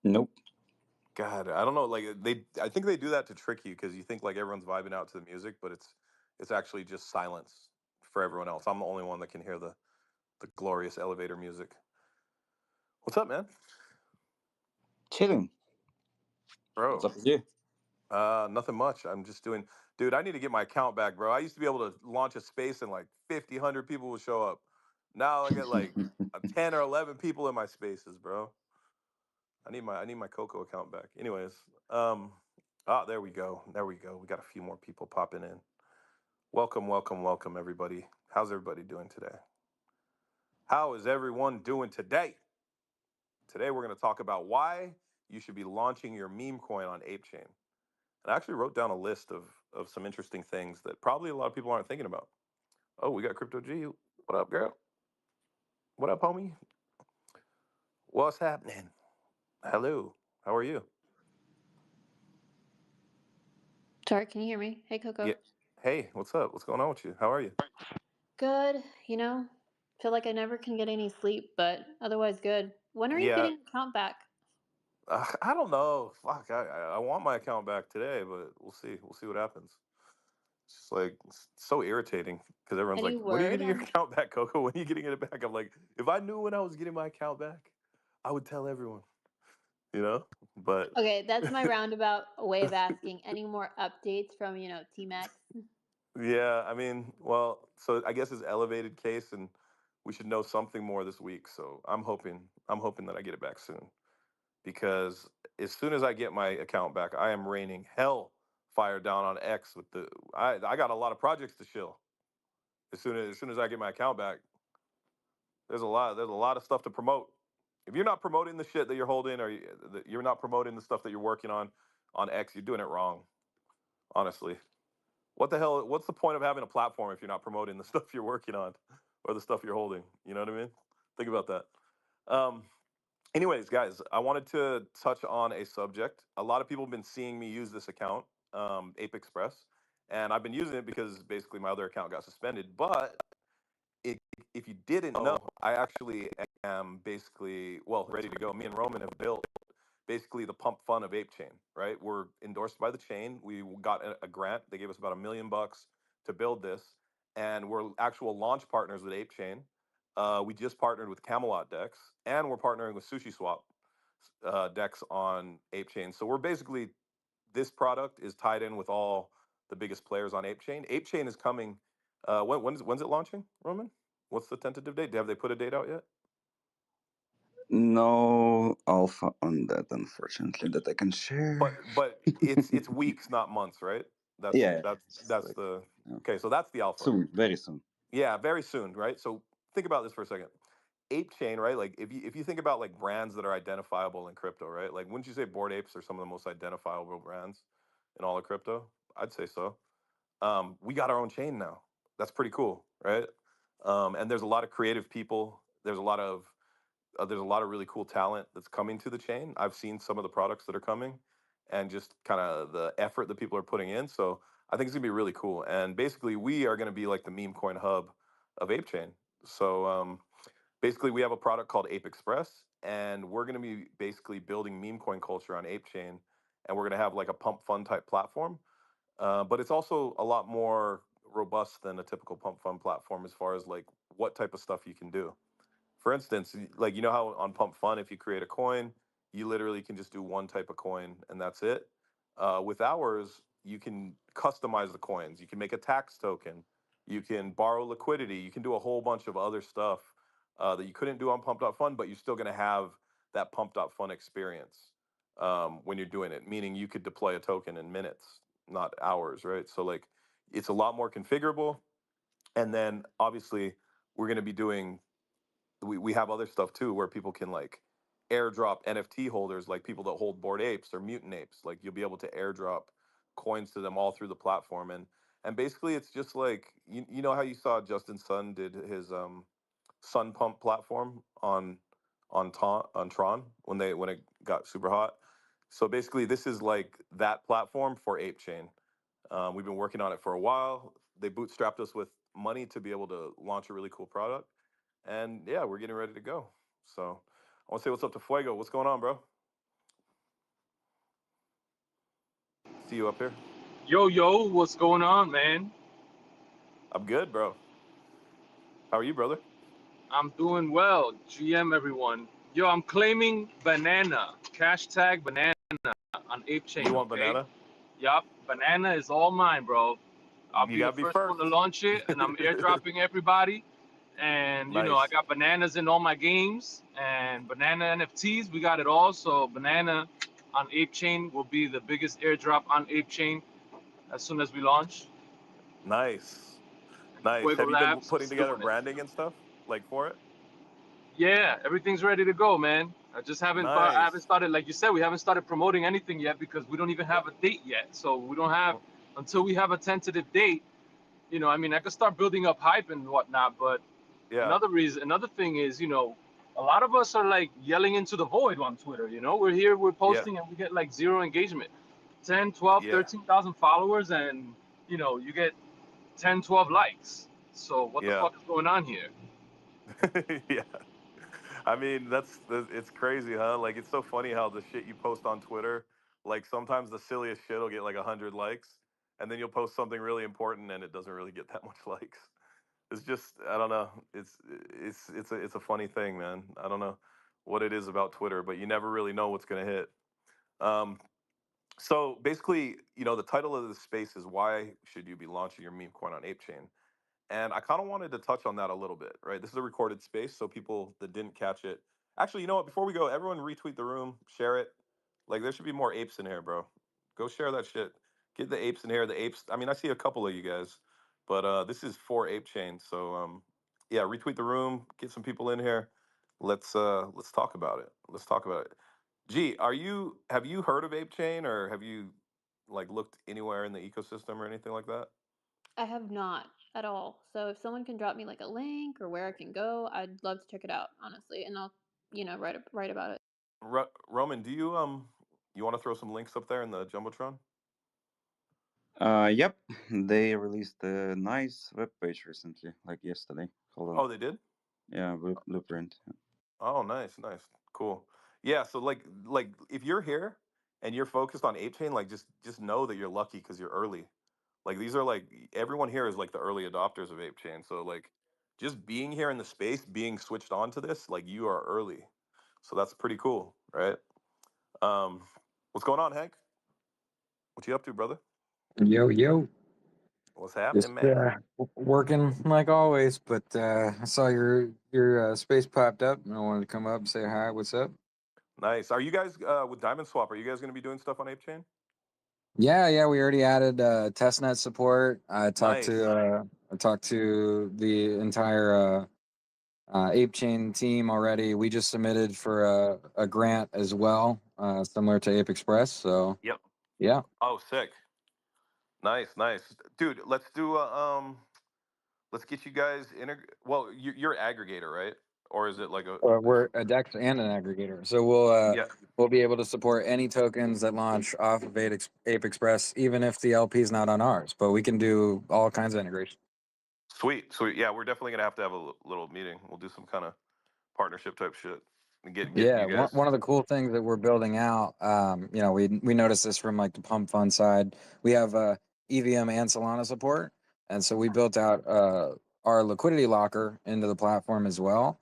Nope. God, I don't know. Like I think they do that to trick you because you think like everyone's vibing out to the music, but it's actually just silence for everyone else. I'm the only one that can hear the glorious elevator music. What's up, man, Chilling. What's bro? up with you? Nothing much. I'm just doing, dude. I need to get my account back, bro. I used to be able to launch a space and like 50, 100 people would show up. Now I get like 10 or 11 people in my spaces, bro. I need my Coco account back. Anyways, there we go. There we go. We got a few more people popping in. Welcome, welcome, welcome, everybody. How's everybody doing today? How is everyone doing today? Today we're going to talk about why you should be launching your meme coin on ApeChain. And I actually wrote down a list of some interesting things that probably a lot of people aren't thinking about. Oh, we got Crypto G. What up, girl? What up, homie? What's happening? Hello. How are you? Sorry, can you hear me? Hey, Yeah. Coco. Hey, what's up? What's going on with you? How are you? Good. Feel like I never can get any sleep, but otherwise good. When are you Yeah. getting the count back? I don't know. Fuck. I want my account back today, but we'll see. We'll see what happens. It's just like it's so irritating because everyone's Any like, "When are you word getting your on? account back, Coco? When are you getting it back?" I'm like, if I knew when I was getting my account back, I would tell everyone, you know. But Okay, that's my roundabout way of asking. Any more updates from, T-Max? yeah, I mean, well, so I guess it's elevated case, and we should know something more this week. So I'm hoping that I get it back soon because as soon as I get my account back, I am raining hell fire down on X with the. I got a lot of projects to shill. As soon as I get my account back, there's a lot of stuff to promote. If you're not promoting the shit that you're holding, or you're not promoting the stuff that you're working on X, you're doing it wrong. Honestly, what the hell? What's the point of having a platform if you're not promoting the stuff you're working on or the stuff you're holding? You know what I mean? Think about that. Um, Anyways, guys, I wanted to touch on a subject. A lot of people have been seeing me use this account, Ape Express, and I've been using it because basically my other account got suspended. But if, if you didn't know, I actually am basically, well, ready to go. Me and Roman have built basically the pump fund of Ape Chain, right? We're endorsed by the chain. We got a grant. They gave us about $1 million to build this, and we're actual launch partners with Ape Chain. We just partnered with Camelot Dex, and we're partnering with Sushi Swap Dex on Ape Chain. So we're basically this product is tied in with all the biggest players on Ape Chain. Ape Chain is coming. When's it launching, Roman? What's the tentative date? Have they put a date out yet? No alpha on that, unfortunately, that I can share. But it's weeks, not months, right? That's Yeah, that's it's that's like the yeah. okay. So that's the alpha. Soon, very soon. Yeah, very soon, right? So think about this for a second. Ape Chain, right? Like if you think about like brands that are identifiable in crypto, right? Like wouldn't you say Bored Apes are some of the most identifiable brands in all of crypto? I'd say so. We got our own chain now. That's pretty cool, right? And there's a lot of creative people. There's a lot of really cool talent that's coming to the chain. I've seen some of the products that are coming, and just kind of the effort that people are putting in. So I think it's gonna be really cool. And basically, we are gonna be like the meme coin hub of Ape Chain. So basically, we have a product called Ape Express, and we're gonna be basically building meme coin culture on Ape Chain, and we're gonna have like a pump fund type platform, but it's also a lot more robust than a typical pump fund platform as far as like what type of stuff you can do. For instance, like you know how on Pump Fun, if you create a coin, you literally can just do one type of coin and that's it. With ours, you can customize the coins. You can make a tax token. You can borrow liquidity. You can do a whole bunch of other stuff that you couldn't do on Pump.Fun, but you're still going to have that Pump.Fun experience when you're doing it. Meaning you could deploy a token in minutes, not hours, right? So like, it's a lot more configurable. And then obviously, we're going to be doing we have other stuff too where people can like airdrop NFT holders, like people that hold board apes or mutant apes. Like you'll be able to airdrop coins to them all through the platform. And basically it's just like you know how you saw Justin Sun did his Sun Pump platform on Tron when it got super hot. So basically this is like that platform for Ape Chain. We've been working on it for a while. They bootstrapped us with money to be able to launch a really cool product, and yeah, we're getting ready to go. So I want to say what's up to Fuego. What's going on, bro? see you up here. Yo, yo, what's going on, man? I'm good, bro. How are you, brother? I'm doing well. GM, everyone. Yo, I'm claiming banana. Hashtag banana on Ape You Chain, want okay? banana? Yup, banana is all mine, bro. I'll You be the gotta be first one to first. launch it, and I'm airdropping everybody. And, I Nice. got bananas in all my games, and banana NFTs, we got it all. So, banana on Ape Chain will be the biggest airdrop on Ape Chain as soon as we launch. Nice. Nice. Fuego Have you been Labs putting is together doing it. branding and stuff like for it? Yeah, everything's ready to go, man. I haven't Nice. started, like you said, we haven't started promoting anything yet because we don't even Yeah. have a date yet. So we don't have Well, until we have a tentative date. I could start building up hype and whatnot. But yeah. another thing is, a lot of us are like yelling into the void on Twitter. We're here, we're Yeah. posting, and we get like zero engagement. 10, 12, Yeah. 13,000 followers, and you get 10, 12 likes. So what the Yeah. fuck is going on here? Yeah. I mean, it's crazy, huh? Like it's so funny how the shit you post on Twitter, like sometimes the silliest shit will get like 100 likes, and then you'll post something really important and it doesn't really get that much likes. It's just I don't know. It's a funny thing, man. I don't know what it is about Twitter, but you never really know what's gonna hit. Um, so basically, the title of the space is why should you be launching your meme coin on ApeChain? And I kind of wanted to touch on that a little bit, right? This is a recorded space, so people that didn't catch it. Actually, you know what? Before we go, everyone retweet the room, share it. Like there should be more apes in here, bro. Go share that shit. Get the apes in here. The apes. I mean, I see a couple of you guys, but this is for Ape Chain. So yeah, retweet the room. Get some people in here. Let's talk about it. Let's talk about it. Gee, have you heard of Ape Chain or have you like looked anywhere in the ecosystem or anything like that? I have not at all. So if someone can drop me like a link or where I can go, I'd love to check it out, honestly, and I'll, write about it. Roman, do you want to throw some links up there in the jumbotron? Yep, they released a nice web page recently, like yesterday. Hold on. Oh, they did. Yeah, blueprint. Oh, nice, nice, cool. Yeah, so like if you're here and you're focused on Ape Chain, like just know that you're lucky because you're early. Like these are like everyone here is like the early adopters of Ape Chain. So like just being here in the space, being switched on to this, like you are early. So that's pretty cool, right? Um, what's going on, Hank? What you up to, brother? Yo, yo. What's Just happening, man? working like always, but I saw your space popped up and I wanted to come up and say hi. What's up? Nice. Are you guys with Diamond Swap? Are you guys going to be doing stuff on Ape Chain? Yeah, yeah, we already added testnet support. Nice. I talked to the entire Ape Chain team already. We just submitted for a grant as well, similar to Ape Express. So Yep. yeah, Oh, sick. Nice, nice, dude. Let's get you guys Well, you're aggregator, right? Or is it like a we're a DEX and an aggregator, so yeah? we'll be able to support any tokens that launch off of Ape Express, even if the LP is not on ours. But we can do all kinds of integration. Sweet, sweet. Yeah, we're definitely gonna have to have a little meeting. We'll do some kind of partnership type shit and get Yeah, you guys. one of the cool things that we're building out, we noticed this from like the pump fund side. We have EVM and Solana support, and so we built out our liquidity locker into the platform as well.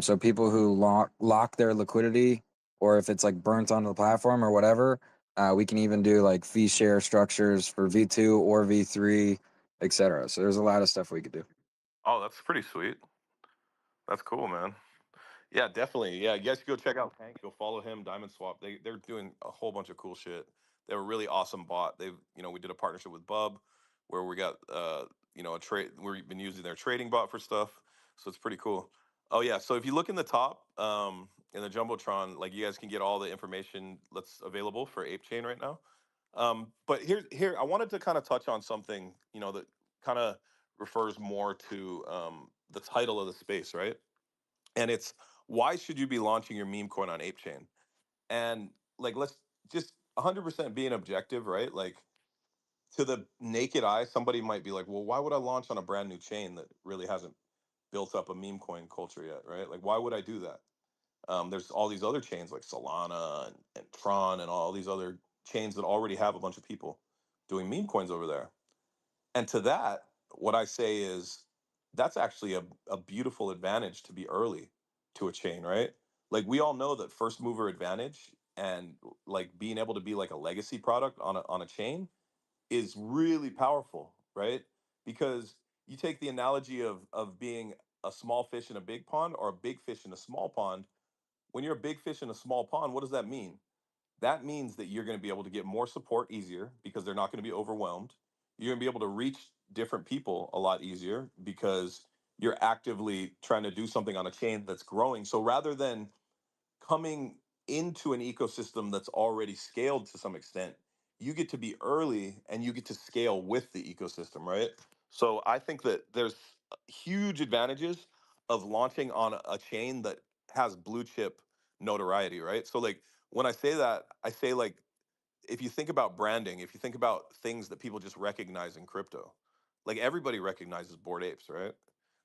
So people who lock their liquidity, or if it's like burnt onto the platform or whatever, we can even do like fee share structures for V2 or V3, etc. So there's a lot of stuff we could do. Oh, that's pretty sweet. That's cool, man. Yeah, definitely. Yeah, you guys should go check out Hank. Go follow him, Diamond Swap. They're doing a whole bunch of cool shit. They have a really awesome bot. We did a partnership with Bub where we got a trade. We've been using their trading bot for stuff, so it's pretty cool. Oh yeah, so if you look in the top in the jumbotron, like you guys can get all the information that's available for Ape Chain right now. But here I wanted to kind of touch on something that kind of refers more to the title of the space, right? And it's why should you be launching your meme coin on Ape Chain? And like, let's just 100% being objective, right? Like, to the naked eye, somebody might be like, well, why would I launch on a brand new chain that really hasn't built up a meme coin culture yet, right? Like, why would I do that? There's all these other chains like Solana and Tron and all these other chains that already have a bunch of people doing meme coins over there. And to that, what I say is that's actually a beautiful advantage to be early to a chain, right? Like we all know that first mover advantage and like being able to be like a legacy product on a chain is really powerful, right? Because you take the analogy of being a small fish in a big pond or a big fish in a small pond. When you're a big fish in a small pond, what does that mean? That means that you're going to be able to get more support easier because they're not going to be overwhelmed. You're going to be able to reach different people a lot easier because you're actively trying to do something on a chain that's growing. So rather than coming into an ecosystem that's already scaled to some extent, you get to be early and you get to scale with the ecosystem, right? So I think that there's huge advantages of launching on a chain that has blue chip notoriety, right? So like when I say that, I say like if you think about branding, if you think about things that people just recognize in crypto, like everybody recognizes Bored Apes, right?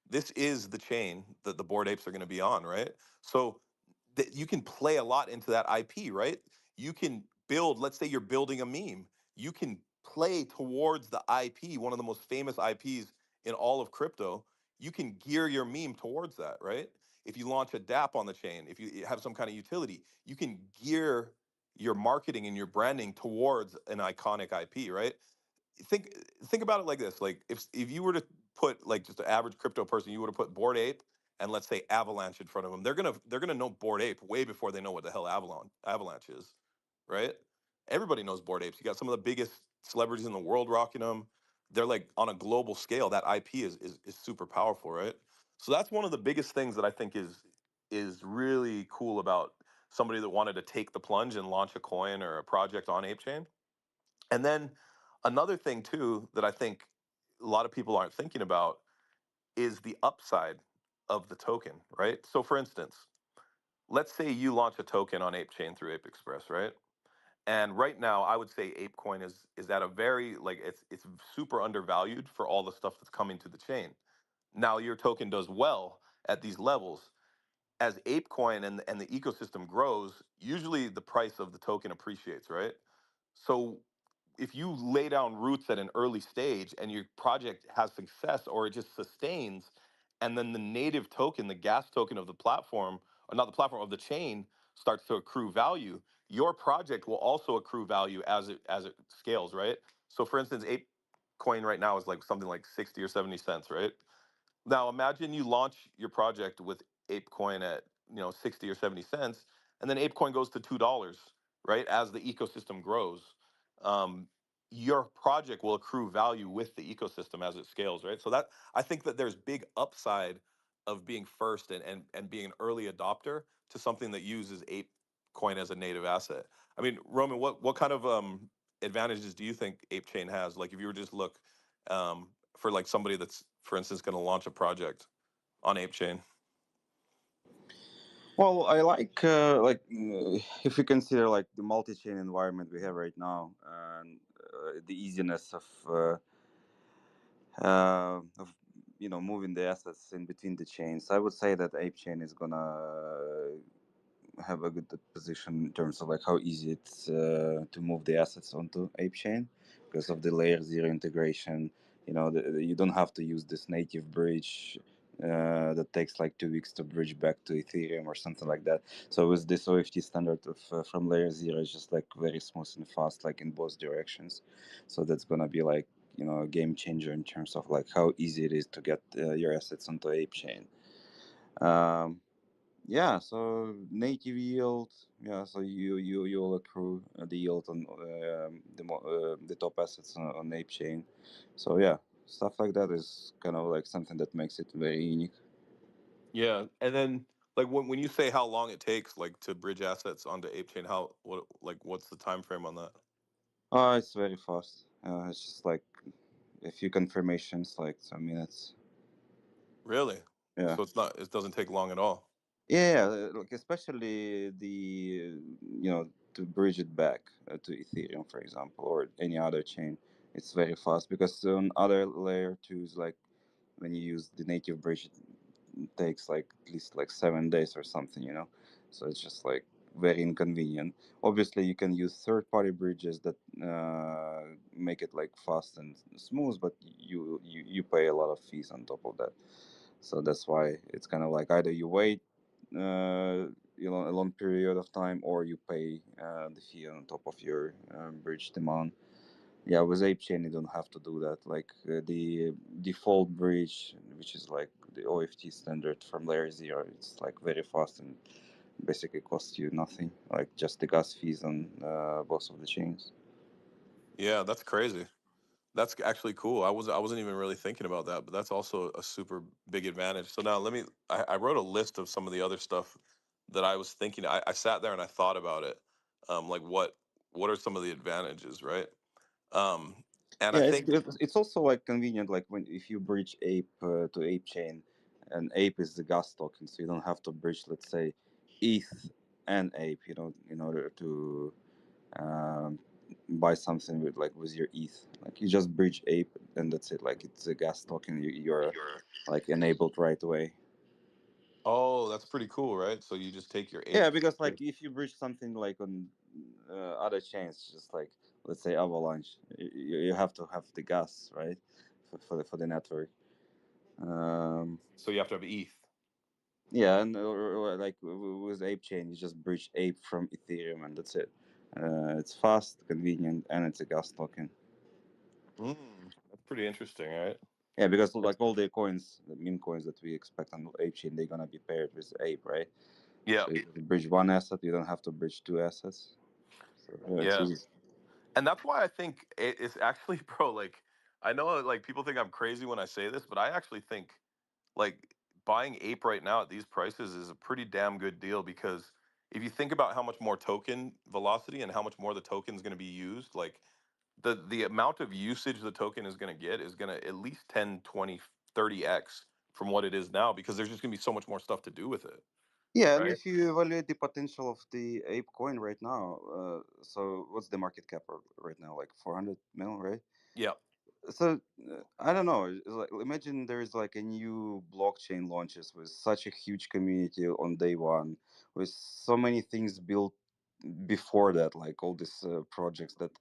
This is the chain that the Bored Apes are going to be on, right? So that you can play a lot into that IP, right? You can build, let's say you're building a meme, you can play towards the IP, one of the most famous IPs in all of crypto. You can gear your meme towards that, right? If you launch a DApp on the chain, if you have some kind of utility, you can gear your marketing and your branding towards an iconic IP, right? think think about it like this: like if you were to put like just an average crypto person, you would have put Bored Ape and let's say Avalanche in front of them. They're gonna know Bored Ape way before they know what the hell Avalanche is, right? Everybody knows Bored Apes. You got some of the biggest celebrities in the world rocking them. They're like on a global scale. That IP is super powerful, right? So that's one of the biggest things that I think is really cool about somebody that wanted to take the plunge and launch a coin or a project on ApeChain. And then another thing too that I think a lot of people aren't thinking about is the upside of the token, right? So for instance, let's say you launch a token on ApeChain through Ape Express, right? And right now, I would say ApeCoin is at a very like it's super undervalued for all the stuff that's coming to the chain. Now your token does well at these levels. As ApeCoin and the ecosystem grows, usually the price of the token appreciates, right? So if you lay down roots at an early stage and your project has success or it just sustains, and then the native token, the gas token of the platform, or not the platform of the chain, starts to accrue value, your project will also accrue value as it scales, right? So for instance, Ape coin right now is like something like 60 or 70 cents, right? Now imagine you launch your project with ApeCoin at 60 or 70 cents, and then ApeCoin goes to $2, right? As the ecosystem grows, um, your project will accrue value with the ecosystem as it scales, right? So that I think that there's big upside of being first and being an early adopter to something that uses ApeCoin as a native asset. I mean, Roman, what kind of advantages do you think ApeChain has? Like if you were just look for like somebody that's, for instance, going to launch a project on ApeChain. Well, I like if you consider like the multi-chain environment we have right now and the easiness of moving the assets in between the chains. I would say that Ape Chain is gonna have a good position in terms of like how easy it's to move the assets onto Ape Chain because of the layer zero integration. You don't have to use this native bridge that takes like 2 weeks to bridge back to Ethereum or something like that. So with this OFT standard of from layer zero, it's just like very smooth and fast, like in both directions. So that's gonna be like a game changer in terms of like how easy it is to get your assets onto Ape Chain. Um, yeah, so native yield. Yeah, so you'll accrue the yield on the top assets on Ape Chain. So yeah, stuff like that is kind of like something that makes it very unique. Yeah, and then like when you say how long it takes like to bridge assets onto ApeChain, what's the time frame on that? It's very fast. It's just like a few confirmations, like some minutes. Really? Yeah. So it doesn't take long at all. Yeah, like especially to bridge it back to Ethereum, for example, or any other chain, it's very fast because on other layer twos, like when you use the native bridge, it takes like at least like 7 days or something. So it's just like very inconvenient. Obviously, you can use third-party bridges that make it like fast and smooth, but you pay a lot of fees on top of that. So that's why it's kind of like either you wait, a long period of time, or you pay the fee on top of your bridge demand. Yeah, with Ape Chain, you don't have to do that. Like the default bridge, which is like the OFT standard from Layer Zero, it's like very fast and basically costs you nothing, like just the gas fees on both of the chains. Yeah, that's crazy. That's actually cool. I wasn't even really thinking about that, but that's also a super big advantage. So now let me. I wrote a list of some of the other stuff that I was thinking. I sat there and I thought about it. Like what are some of the advantages, right? Um, and I Yeah, it's think good. It's also like convenient, like when if you bridge Ape to Ape Chain, and Ape is the gas token, so you don't have to bridge, let's say, ETH and Ape, in order to um, buy something with your ETH. Like you just bridge Ape, and that's it. Like it's a gas token. You're like enabled right away. oh, that's pretty cool, right? So you just take your Yeah, ape. because like if you bridge something like on other chains, just like let's say Avalanche, you have to have the gas, right, for the network. Um, So you have to have ETH. yeah, and or like with Ape Chain, you just bridge Ape from Ethereum, and that's it. It's fast, convenient, and it's a gas token. That's pretty interesting, right? Yeah, because like all the coins, the meme coins that we expect on Ape Chain, they're gonna be paired with Ape, right? Yeah, So you just bridge one asset, you don't have to bridge two assets. So yeah, it's yeah. easy. And that's why I think it's actually, bro. Like, I know, like people think I'm crazy when I say this, but I actually think like buying ape right now at these prices is a pretty damn good deal because if you think about how much more token velocity and how much more the token is going to be used, like the amount of usage the token is going to get is going to at least 10, 20, 30x from what it is now because there's just going to be so much more stuff to do with it, Yeah, and right? if you evaluate the potential of the Ape coin right now, so what's the market cap right now? Like 400 mil, right? Yeah. So I don't know. It's like, imagine there is like a new blockchain launches with such a huge community on day one, with so many things built before that, like all these projects that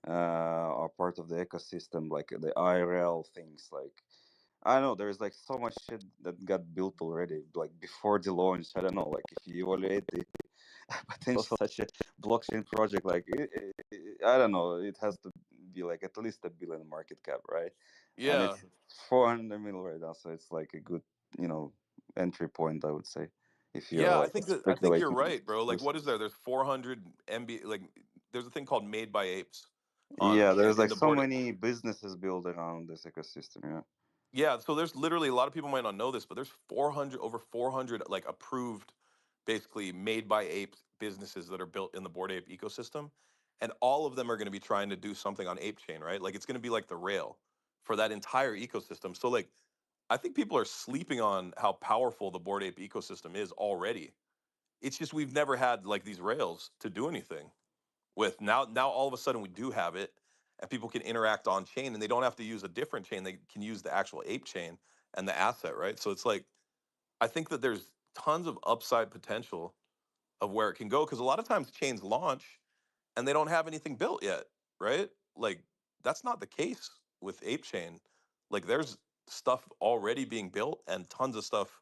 are part of the ecosystem, like the IRL things. Like I don't know, there's like so much shit that got built already, like before the launch. I don't know, like if you evaluate the potential of such a blockchain project, like I don't know, it has to be like at least a billion market cap, right? And Yeah. it's 400 mil right now, so it's like a good, you know, entry point, I would say, if you're Yeah, like I think you're speculating on right, bro. Like this. what is there? There's 400 MB like there's a thing called Made by Apes Yeah, on there's in like the so board. many businesses built around this ecosystem. Yeah. Yeah, so there's literally a lot of people might not know this, but there's 400 over 400 like approved basically made by ape businesses that are built in the board ape ecosystem and all of them are going to be trying to do something on ape chain, right? Like it's going to be like the rail for that entire ecosystem. So like I think people are sleeping on how powerful the board ape ecosystem is already. It's just we've never had like these rails to do anything with. Now all of a sudden we do have it and people can interact on chain and they don't have to use a different chain. They can use the actual ape chain and the asset, right? So it's like I think that there's tons of upside potential of where it can go because a lot of times chains launch and they don't have anything built yet, right? Like that's not the case with ape chain. Like there's stuff already being built and tons of stuff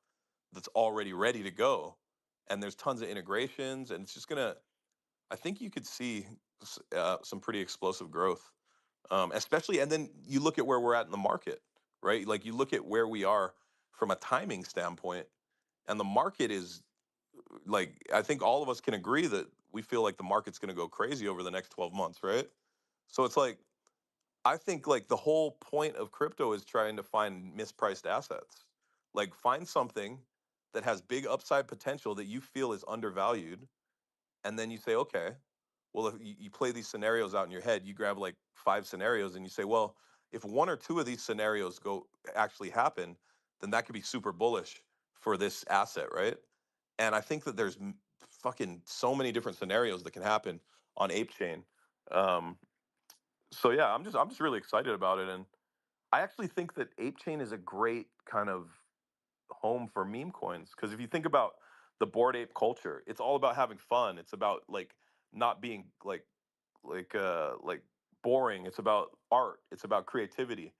that's already ready to go and there's tons of integrations and it's just gonna I think you could see some pretty explosive growth, especially. And then you look at where we're at in the market, right? Like you look at where we are from a timing standpoint, and the market is like I think all of us can agree that we feel like the market's going to go crazy over the next 12 months, right? So it's like I think like the whole point of crypto is trying to find mispriced assets. Like find something that has big upside potential that you feel is undervalued and then you say, okay, well, if you play these scenarios out in your head, you grab like five scenarios and you say, well, if one or two of these scenarios go actually happen, then that could be super bullish for this asset, right? And I think that there's fucking so many different scenarios that can happen on Ape Chain. Um, so yeah, I'm just really excited about it, and I actually think that Ape Chain is a great kind of home for meme coins because if you think about the Bored Ape culture. It's all about having fun. It's about like not being like boring. It's about art. It's about creativity.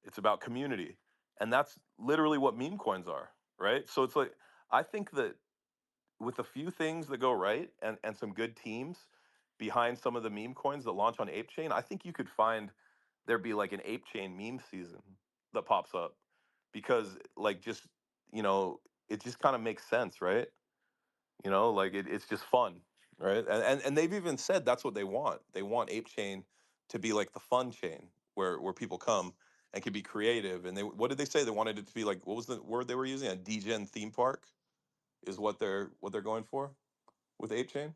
It's about community. And that's literally what meme coins are, right? So it's like I think that with a few things that go right and some good teams behind some of the meme coins that launch on Ape Chain, I think you could find there be like an Ape Chain meme season that pops up because like just you know it just kind of makes sense, right? Like it's just fun, right? And they've even said that's what they want. They want Ape Chain to be like the fun chain where people come and can be creative. And they what did they say? They wanted it to be like what was the word they were using? A degen theme park is what they're going for with Ape Chain.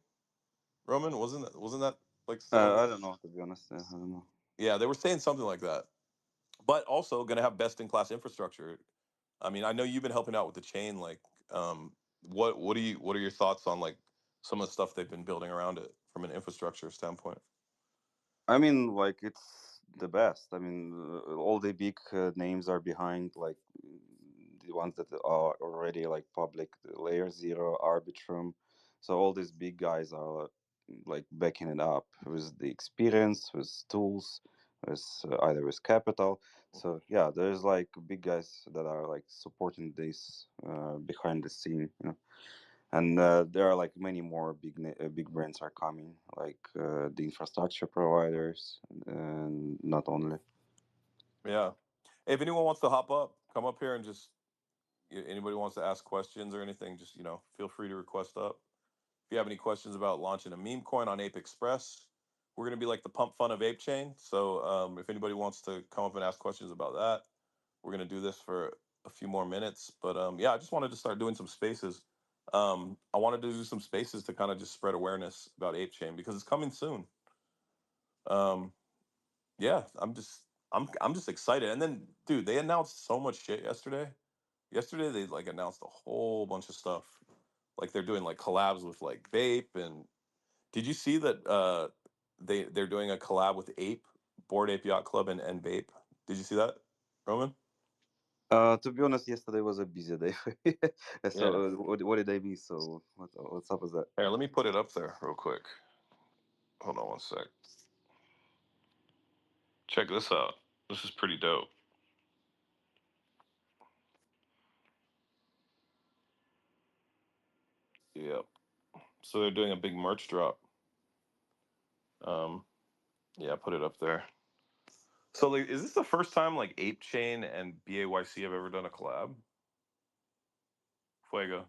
Roman wasn't that like I sound? don't know, to be honest. I don't know. Yeah, they were saying something like that. But also going to have best in class infrastructure. I mean, I know you've been helping out with the chain. Like, what are your thoughts on like some of the stuff they've been building around it from an infrastructure standpoint? I mean, like it's the best. I mean, all the big names are behind, like the ones that are already like public, the Layer Zero, Arbitrum. So all these big guys are like backing it up with the experience, with tools, with either with capital. So yeah, there's like big guys that are like supporting this behind the scene. And there are like many more big brands are coming, like the infrastructure providers, and not only. Yeah. Hey, if anyone wants to hop up, come up here and just anybody wants to ask questions or anything, just feel free to request up. If you have any questions about launching a meme coin on Ape Express, we're going to be like the pump fun of Ape Chain. So if anybody wants to come up and ask questions about that, we're going to do this for a few more minutes. But yeah, I just wanted to start doing some spaces. I wanted to do some spaces to kind of just spread awareness about Ape Chain because it's coming soon. Um, yeah, I'm just excited. And then, dude, they announced so much shit yesterday. Yesterday they like announced a whole bunch of stuff. Like they're doing like collabs with like Vape and did you see that they're doing a collab with Ape, Board Ape Yacht Club and Vape? Did you see that, Roman? To be honest, yesterday was a busy day. Yeah. So what did I miss? So what's up with that? Here, let me put it up there real quick. Hold on one sec. Check this out. This is pretty dope. Yep. So they're doing a big merch drop. Um, yeah, I put it up there. So like, is this the first time like Ape Chain and BAYC have ever done a collab? Fuego.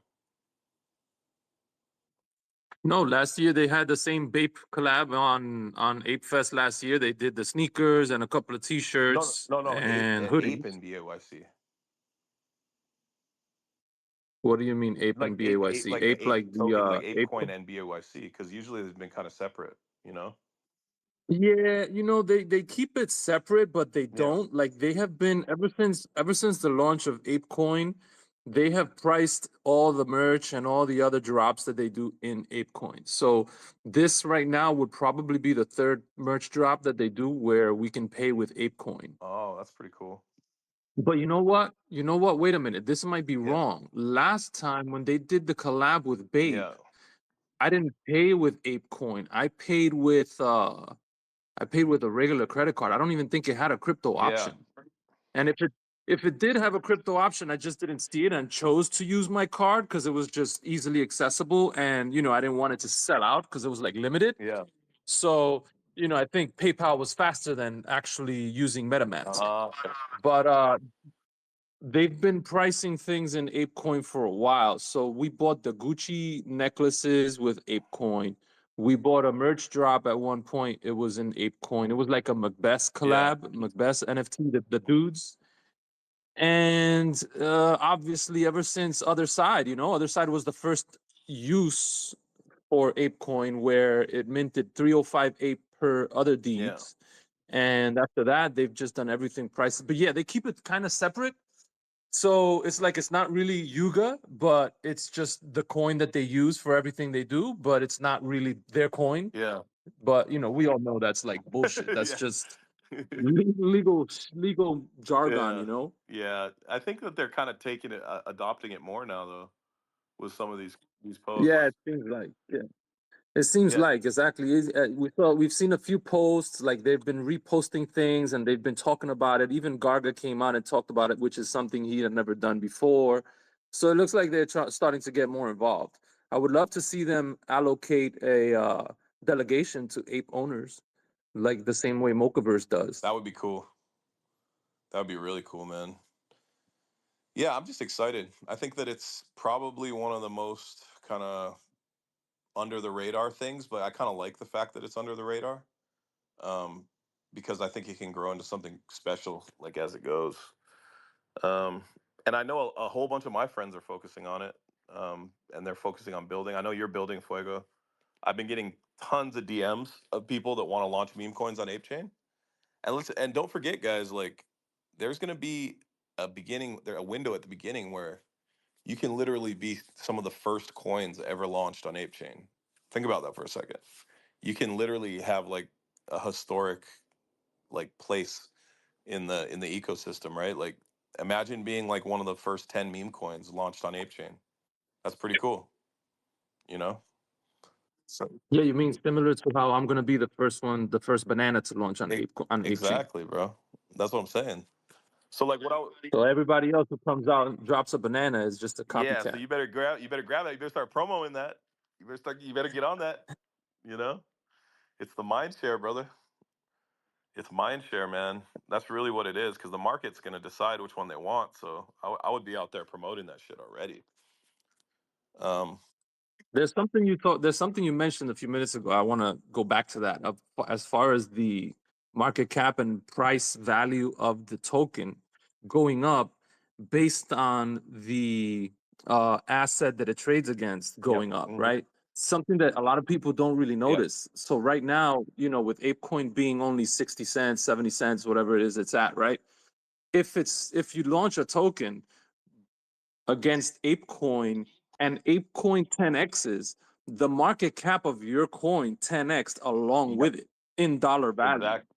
No, last year they had the same Bape collab on Ape Fest last year. They did the sneakers and a couple of No, T-shirts no, no, no. Ape, and Ape hoodies. and BAYC. What do you mean Ape Like and ape BAYC? like the Ape ape like the token, like Ape. ApeCoin and BAYC, because usually they've been kind of separate, you know? Yeah, they keep it separate, but they Yeah. don't. Like they have been ever since the launch of ApeCoin, they have priced all the merch and all the other drops that they do in ApeCoin. So this right now would probably be the third merch drop that they do where we can pay with ApeCoin. Oh, that's pretty cool. But you know what? You know what? Wait a minute. This might be Yeah. wrong. Last time when they did the collab with Bape, Yeah. I didn't pay with ApeCoin. I paid with a regular credit card. I don't even think it had a crypto Yeah. option. And if it did have a crypto option, I just didn't see it and chose to use my card because it was just easily accessible and I didn't want it to sell out because it was like limited. Yeah. So, I think PayPal was faster than actually using MetaMask. Okay. But they've been pricing things in ApeCoin for a while. So we bought the Gucci necklaces with ApeCoin. We bought a merch drop at one point. It was in ApeCoin. It was like a Macbeth Yeah. collab, Macbeth NFT, the dudes. And obviously, ever since Other Side, Other Side was the first use for ApeCoin where it minted 305 ape per other Yeah. deeds. And after that, they've just done everything priced. But yeah, they keep it kind of separate. So it's like it's not really Yuga, but it's just the coin that they use for everything they do, but it's not really their coin. Yeah. But we all know that's like bullshit. That's Yeah. just legal jargon, Yeah. Yeah. I think that they're kind of taking it, adopting it more now, though, with some of these posts. Yeah, it seems like. Yeah. It seems Yeah, like exactly. We've seen a few posts, like they've been reposting things and they've been talking about it. Even Garga came out and talked about it, which is something he had never done before. So it looks like they're starting to get more involved. I would love to see them allocate a delegation to ape owners, like the same way Mochaverse does. that would be cool. That would be really cool, man. Yeah, I'm just excited. I think that it's probably one of the most kind of under the radar things, but I kind of like the fact that it's under the radar, um, because I think it can grow into something special, like as it goes. Um, and I know a whole bunch of my friends are focusing on it, and they're focusing on building. I know you're building Fuego. I've been getting tons of DMs of people that want to launch meme coins on ApeChain. And listen, and don't forget, guys, like there's going to be a window at the beginning where you can literally be some of the first coins ever launched on ApeChain. Think about that for a second. You can literally have like a historic like place in the ecosystem, right? Like imagine being like one of the first 10 meme coins launched on ApeChain. That's pretty cool, you know? So Yeah, you mean similar to how I'm gonna be the first one, the first banana to launch on ApeChain. exactly, bro. That's what I'm saying. So like what I So everybody else who comes out and drops a banana is just a yeah, so copycat. you better grab that. You better start promoting that. You better get on that, you know? It's the mind share, brother. It's mind share, man. That's really what it is because the market's going to decide which one they want. So I would be out there promoting that shit already. Um, There's something you mentioned a few minutes ago. I want to go back to that. As far as the market cap and price value of the token going up based on the asset that it trades against yep. going up, Hmm. right? Something that a lot of people don't really Yep. notice. So right now, with ApeCoin being only 60 cents, 70 cents, whatever it is it's at, right? If you launch a token against ApeCoin and ApeCoin 10x's, the market cap of your coin 10x along Yep. with it in dollar value. Exactly.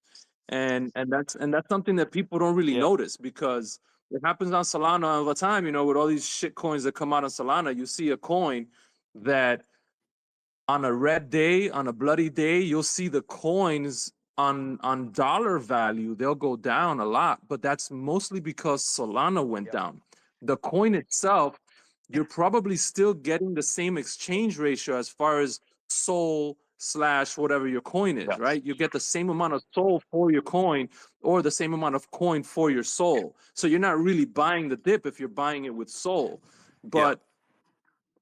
And that's something that people don't really Yeah. notice because it happens on Solana all the time, with all these shit coins that come out on Solana. You see a coin that on a red day, on a bloody day, you'll see the coins on dollar value, they'll go down a lot, but that's mostly because Solana went Yep. down. The coin itself, you're probably still getting the same exchange ratio as far as Sol slash whatever your coin is, Yes. right? You get the same amount of Sol for your coin or the same amount of coin for your Sol. So you're not really buying the dip if you're buying it with Sol. Yeah. But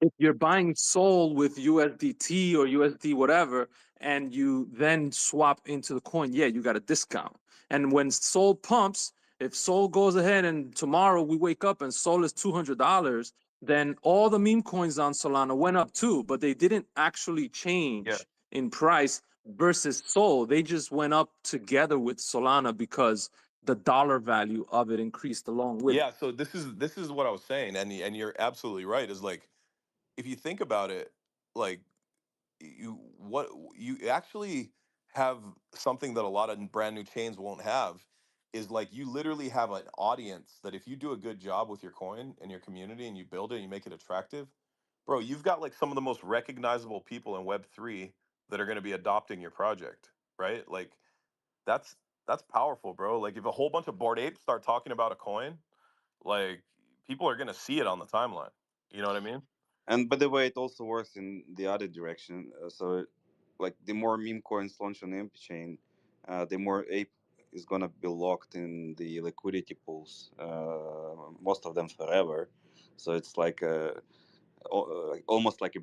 if you're buying Sol with USDT or USD whatever, and you then swap into the coin, yeah, you got a discount. And when Sol pumps, if Sol goes ahead and tomorrow we wake up and Sol is $200, then all the meme coins on Solana went up too, but they didn't actually Yeah. change in price versus Sol. They just went up together with Solana because the dollar value of it increased along with it. Yeah. So this is what I was saying, and you're absolutely right. Is like if you think about it, like you actually have something that a lot of brand new chains won't have is like you literally have an audience that if you do a good job with your coin and your community and you build it and you make it attractive, bro, you've got like some of the most recognizable people in web3 that are going to be adopting your project, right? Like that's that's powerful, bro. Like if a whole bunch of bored apes start talking about a coin, like people are going to see it on the timeline. You know what I mean? And by the way, it also works in the other direction. So, like, the more meme coins launch on the MP chain, the more ape is gonna be locked in the liquidity pools. Most of them forever. So it's like almost like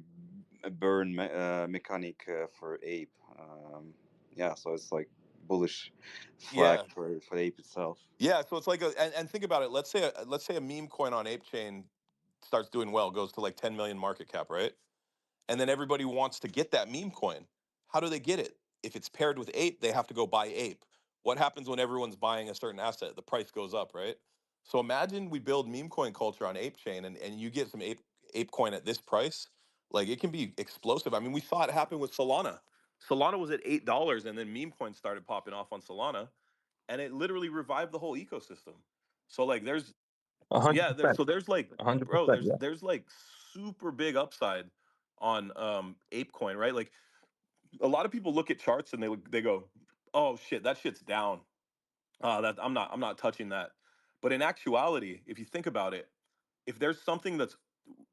a burn mechanic for ape. Yeah, so it's like bullish flag Yeah. for ape itself. Yeah, so it's like and think about it. Let's say a meme coin on Ape Chain starts doing well, goes to like 10 million market cap, right? And then everybody wants to get that meme coin. How do they get it? If it's paired with Ape, they have to go buy Ape. What happens when everyone's buying a certain asset? The price goes up, right? So imagine we build meme coin culture on Ape Chain and you get some Ape coin at this price. Like it can be explosive. I mean, we saw it happen with Solana. Solana was at $8 and then meme coins started popping off on Solana and it literally revived the whole ecosystem. So like there's A hundred yeah, percent, there's like a hundred bro, percent. there's like super big upside on ApeCoin, right? Like a lot of people look at charts and they go, "Oh shit, that shit's down. That I'm not touching that." But in actuality, if you think about it, if there's something that's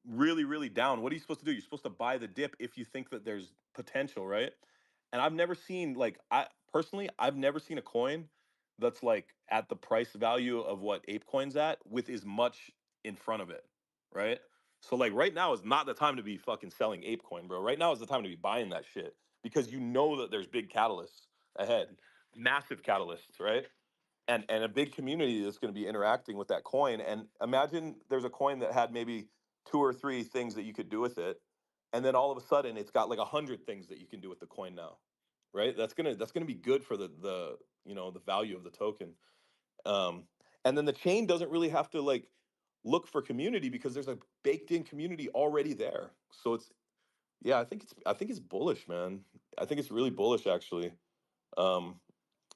really really down, what are you supposed to do? You're supposed to buy the dip if you think that there's potential, right? And I've never seen, like, I personally, I've never seen a coin that's like at the price value of what ApeCoin's at with as much in front of it, right? So like right now is not the time to be fucking selling ApeCoin, bro. Right now is the time to be buying that shit because you know that there's big catalysts ahead, massive catalysts, right? And a big community that's going to be interacting with that coin. And imagine there's a coin that had maybe two or three things that you could do with it, and then all of a sudden it's got like 100 things that you can do with the coin now, right? That's gonna be good for the the value of the token. Um, and then the chain doesn't really have to like look for community because there's a baked in community already there. So it's yeah, I think it's bullish, man. I think it's really bullish actually. Um,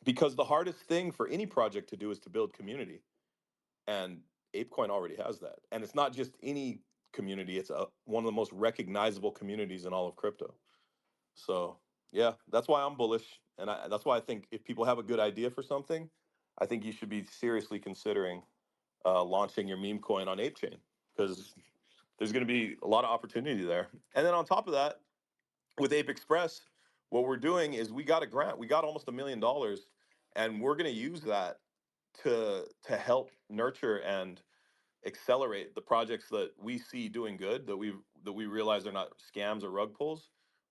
because the hardest thing for any project to do is to build community, and ApeCoin already has that. And it's not just any community; it's one of the most recognizable communities in all of crypto. So yeah, that's why I'm bullish, and that's why I think if people have a good idea for something, I think you should be seriously considering launching your meme coin on ApeChain because there's going to be a lot of opportunity there. And then on top of that, with Ape Express, what we're doing is we got a grant. We got almost $1 million, and we're going to use that to help nurture and accelerate the projects that we see doing good, that we realize they're not scams or rug pulls.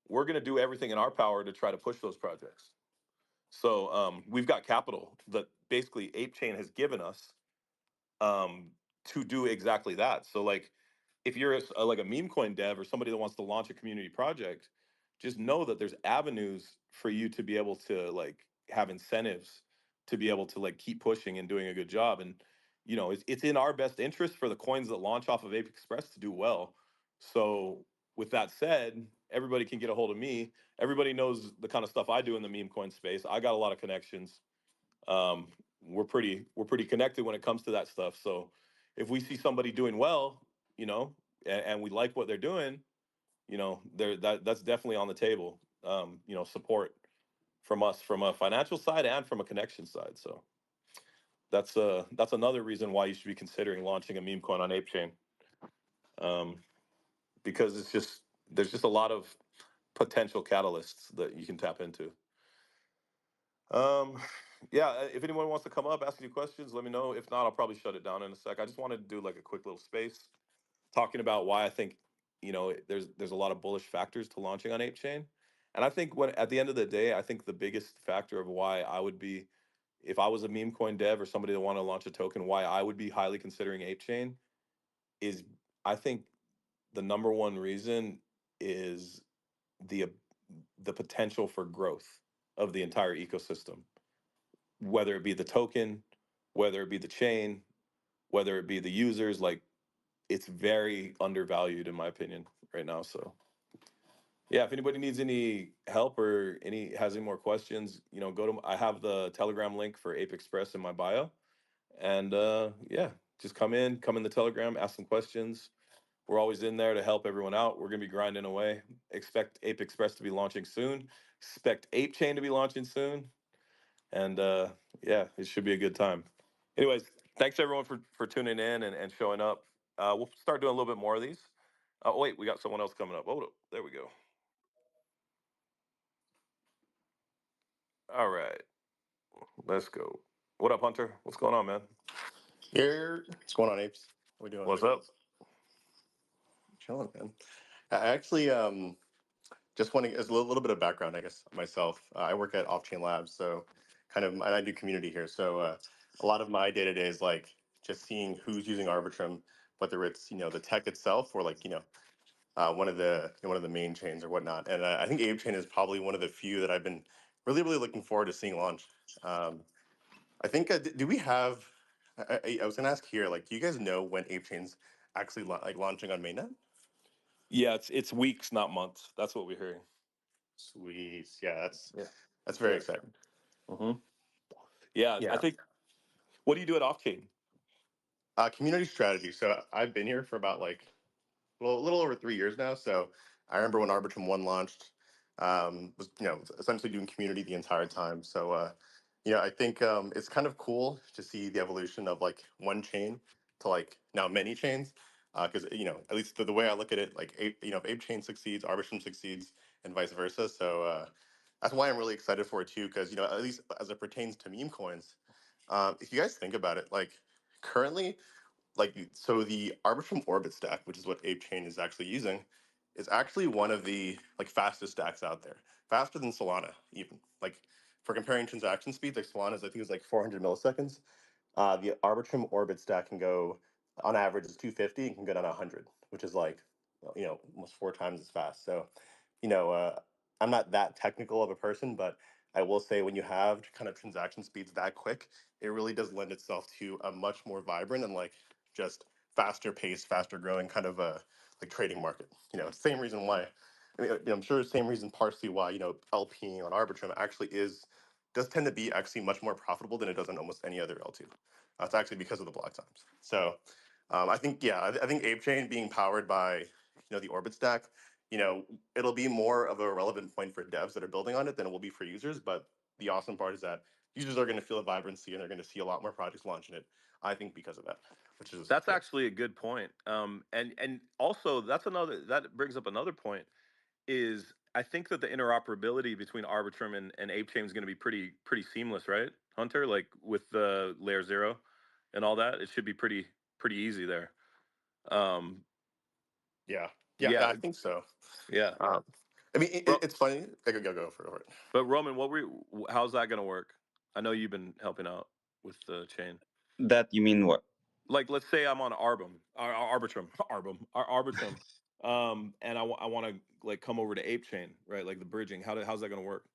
We're going to do everything in our power to try to push those projects. So we've got capital that basically ApeChain has given us um, to do exactly that. So like, if you're like a meme coin dev or somebody that wants to launch a community project, just know that there's avenues for you to be able to like have incentives to be able to like keep pushing and doing a good job. And it's in our best interest for the coins that launch off of Ape Express to do well. So with that said, everybody can get a hold of me. Everybody knows the kind of stuff I do in the meme coin space. I got a lot of connections. We're pretty connected when it comes to that stuff. So if we see somebody doing well, and we like what they're doing, that's definitely on the table. Support from us from a financial side and from a connection side. So that's another reason why you should be considering launching a meme coin on ApeChain. Um, because there's just a lot of potential catalysts that you can tap into. Um, yeah, if anyone wants to come up, ask any questions, let me know. If not, I'll probably shut it down in a sec. I just wanted to do like a quick little space talking about why I think there's a lot of bullish factors to launching on ApeChain. And I think when at the end of the day, I think the biggest factor of why I would be, if I was a meme coin dev or somebody that wanted to launch a token, why I would be highly considering ApeChain is I think the number one reason is the the potential for growth of the entire ecosystem, whether it be the token, whether it be the chain, whether it be the users. Like, it's very undervalued in my opinion right now. So yeah, if anybody needs any help or any has any more questions, I have the Telegram link for Ape Express in my bio. And yeah, just come in the Telegram, ask some questions. We're always in there to help everyone out. We're gonna be grinding away. Expect Ape Express to be launching soon. Expect Ape Chain to be launching soon. And yeah, it should be a good time. Anyways, thanks everyone for tuning in and showing up. We'll start doing a little bit more of these. Oh wait, we got someone else coming up. Hold up, there we go. All right, let's go. What up, Hunter? What's going on, man? Here, what's going on, apes? What we doing? What's up? Chilling, man. I actually just want to as a little bit of background, I guess myself. I work at Off Chain Labs, so kind of I do community here. So a lot of my day to day is like just seeing who's using Arbitrum, whether it's the tech itself or like one of the main chains or whatnot. And I think Ape Chain is probably one of the few that I've been really looking forward to seeing launch. Um, I think do we have? I was gonna ask here, like, do you guys know when Ape Chain's actually like launching on mainnet? Yeah, it's weeks, not months. That's what we're hearing. Sweet, yeah, Yeah. that's very Yeah. exciting. hmm Yeah, I Yeah, think. What do you do at Off Chain? community strategy. So I've been here for about like a little over 3 years now. So I remember when Arbitrum One launched, was essentially doing community the entire time. So I think it's kind of cool to see the evolution of like one chain to like now many chains. Because at least the way I look at it, like if Ape Chain succeeds, Arbitrum succeeds, and vice versa. So that's why I'm really excited for it too. Because at least as it pertains to meme coins, if you guys think about it, like currently, like so the Arbitrum Orbit stack, which is what Ape Chain is actually using, is actually one of the like fastest stacks out there, faster than Solana even. Like for comparing transaction speeds, like Solana's I think is like 400 milliseconds. The Arbitrum Orbit stack can go on average is 250 and can go down to 100, which is like almost 4 times as fast. So you know, I'm not that technical of a person, but I will say when you have kind of transaction speeds that quick, it really does lend itself to a much more vibrant and like just faster paced, faster growing kind of a like trading market. Same reason why. I mean, I'm sure the same reason partially why LPing on Arbitrum actually does tend to be actually much more profitable than it does on almost any other L2. It's actually because of the block times. So I think I think Ape Chain being powered by the Orbit stack, it'll be more of a relevant point for devs that are building on it than it will be for users. But the awesome part is that users are going to feel the vibrancy and they're going to see a lot more projects launching it. I think because of that, which is That's actually a good point. And also that brings up another point is I think that the interoperability between Arbitrum and ApeChain is going to be pretty seamless, right, Hunter? Like with the layer zero and all that, it should be pretty easy there. Um, yeah, yeah, yeah, I think so. yeah. Um, I mean, Ro- it's funny. I could go for it. but Roman, how's that going to work? I know you've been helping out with the chain. That you mean what? Like, let's say I'm on Arbitrum, and I want to like come over to ApeChain, right? Like the bridging. How's that going to work?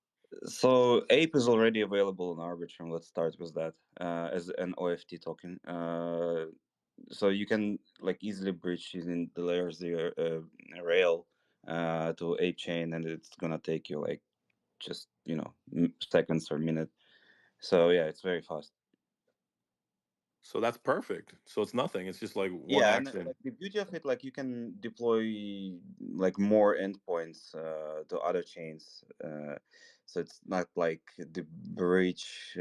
So Ape is already available in Arbitrum. Let's start with that as an OFT token. So you can like easily bridge using the layer zero rail to Ape chain, and it's gonna take you like just seconds or minute. So yeah, it's very fast. So that's perfect. So it's nothing. It's just like one Yeah, and action. like the beauty of it, like you can deploy like more endpoints to other chains. So it's not like the bridge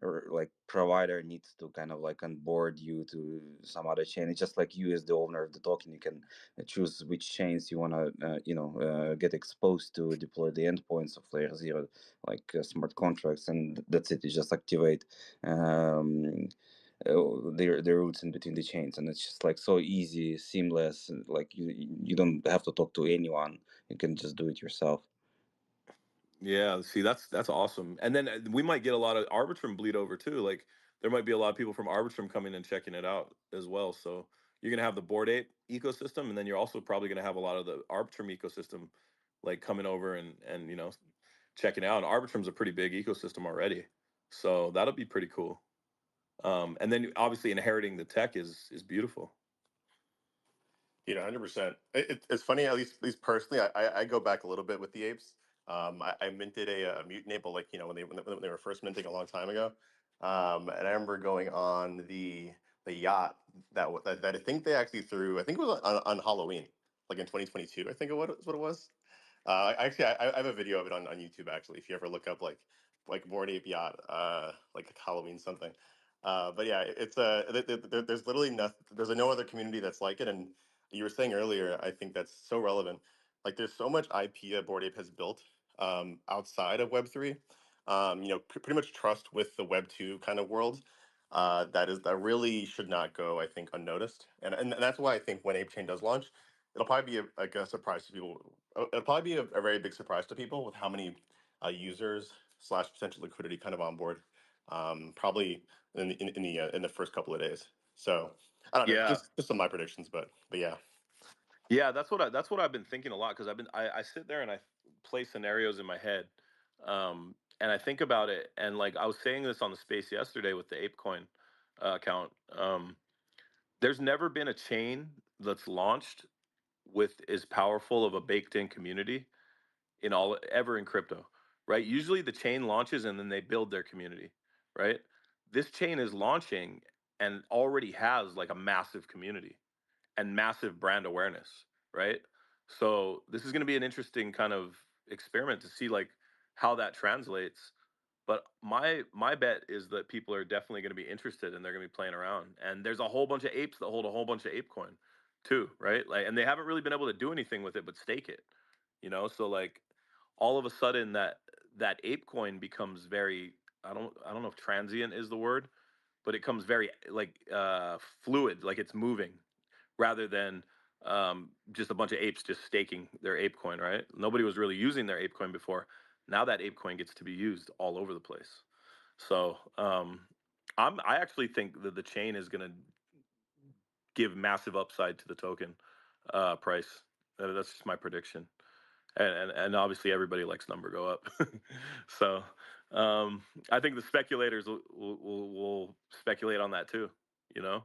or like provider needs to kind of like onboard you to some other chain. It's just like you as the owner of the token, you can choose which chains you want to get exposed to, deploy the endpoints of layer zero, like smart contracts, and that's it. You just activate. Their routes in between the chains, and it's just like so easy, seamless, and, like you don't have to talk to anyone, you can just do it yourself. Yeah, see, that's awesome. And then we might get a lot of Arbitrum bleed over too. Like there might be a lot of people from Arbitrum coming and checking it out as well. So you're gonna have the Bored Ape ecosystem, and then you're also probably gonna have a lot of the Arbitrum ecosystem, like coming over and checking out. And Arbitrum's a pretty big ecosystem already, so that'll be pretty cool. And then obviously inheriting the tech is beautiful. 100%. It's funny, at least personally, I go back a little bit with the apes. I minted a mutant ape, like when they were first minting a long time ago. And I remember going on the yacht that I think they actually threw. I think it was on Halloween, like in 2022. I think what it was. Actually, I have a video of it on YouTube. Actually, if you ever look up like Bored Ape Yacht, like Halloween something. But yeah, it's there's literally nothing. There's no other community that's like it, and you were saying earlier, I think that's so relevant. Like, there's so much IP that Bored Ape has built outside of Web3. Pretty much trust with the Web2 kind of world. That really should not go, I think, unnoticed. And that's why I think when Ape Chain does launch, it'll probably be like a surprise to people. It'll probably be a very big surprise to people with how many users slash potential liquidity kind of on board. Probably in the first couple of days. So I don't know, Yeah, just some of my predictions, but yeah. yeah, that's what I've been thinking a lot because I sit there and I play scenarios in my head, and I think about it and like I was saying this on the space yesterday with the ApeCoin account. There's never been a chain that's launched with as powerful of a baked in community in all ever in crypto, right? Usually the chain launches and then they build their community, right? This chain is launching and already has like a massive community. and massive brand awareness, right? So this is going to be an interesting kind of experiment to see like how that translates. But my bet is that people are definitely going to be interested and they're going to be playing around. And there's a whole bunch of apes that hold a whole bunch of ape coin too, right? Like, and they haven't really been able to do anything with it but stake it, you know. So like all of a sudden that ape coin becomes very, I don't know if transient is the word, but it comes very like fluid, like it's moving rather than just a bunch of apes just staking their ape coin, right? Nobody was really using their ape coin before. Now that ape coin gets to be used all over the place. So I actually think that the chain is going to give massive upside to the token price. That's just my prediction. And obviously everybody likes number go up. So I think the speculators will speculate on that too. You know,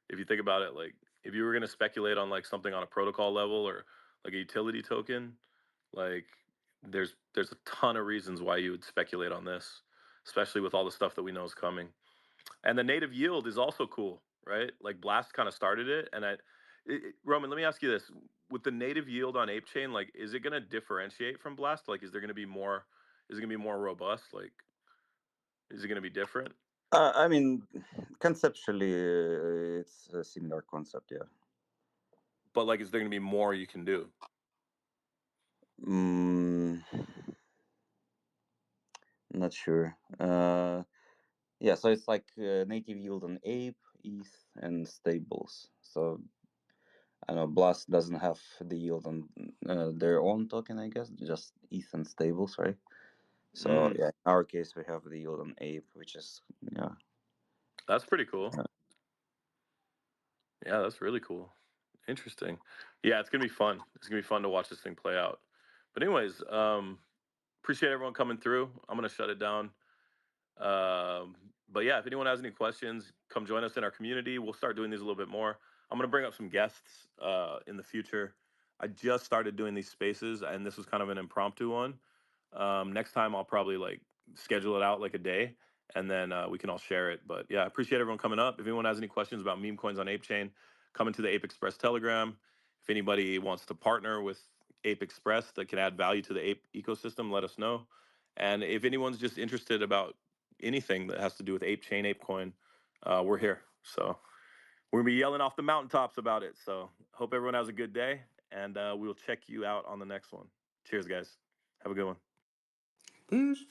if you think about it, like if you were going to speculate on like something on a protocol level or like a utility token, like there's a ton of reasons why you would speculate on this, especially with all the stuff that we know is coming. And the native yield is also cool, right? Like Blast kind of started it, and Roman, let me ask you this: with the native yield on Ape Chain, like, is it going to differentiate from Blast? Like, is there going to be more? Is it going to be more robust? Like, is it going to be different? I mean, conceptually, it's a similar concept, yeah. But like, is there going to be more you can do? Mm, not sure. Yeah, so it's like native yield on Ape, ETH, and stables. So I know Blast doesn't have the yield on their own token, I guess, just ETH and stables, right? So yeah, in our case, we have the yield on Ape, which is That's pretty cool. Yeah, that's really cool. Interesting. Yeah, it's gonna be fun. It's gonna be fun to watch this thing play out. But anyways, appreciate everyone coming through. I'm gonna shut it down. But yeah, if anyone has any questions, come join us in our community. We'll start doing these a little bit more. I'm gonna bring up some guests in the future. I just started doing these spaces, and this was kind of an impromptu one. Next time, I'll probably like schedule it out like a day, and then we can all share it. But yeah, I appreciate everyone coming up. If anyone has any questions about meme coins on Ape Chain, come into the Ape Express Telegram. If anybody wants to partner with Ape Express that can add value to the Ape ecosystem, let us know. And if anyone's just interested about anything that has to do with Ape Chain, ApeCoin, we're here. So we're gonna be yelling off the mountaintops about it. So hope everyone has a good day, and we'll check you out on the next one. Cheers, guys. Have a good one. Peace.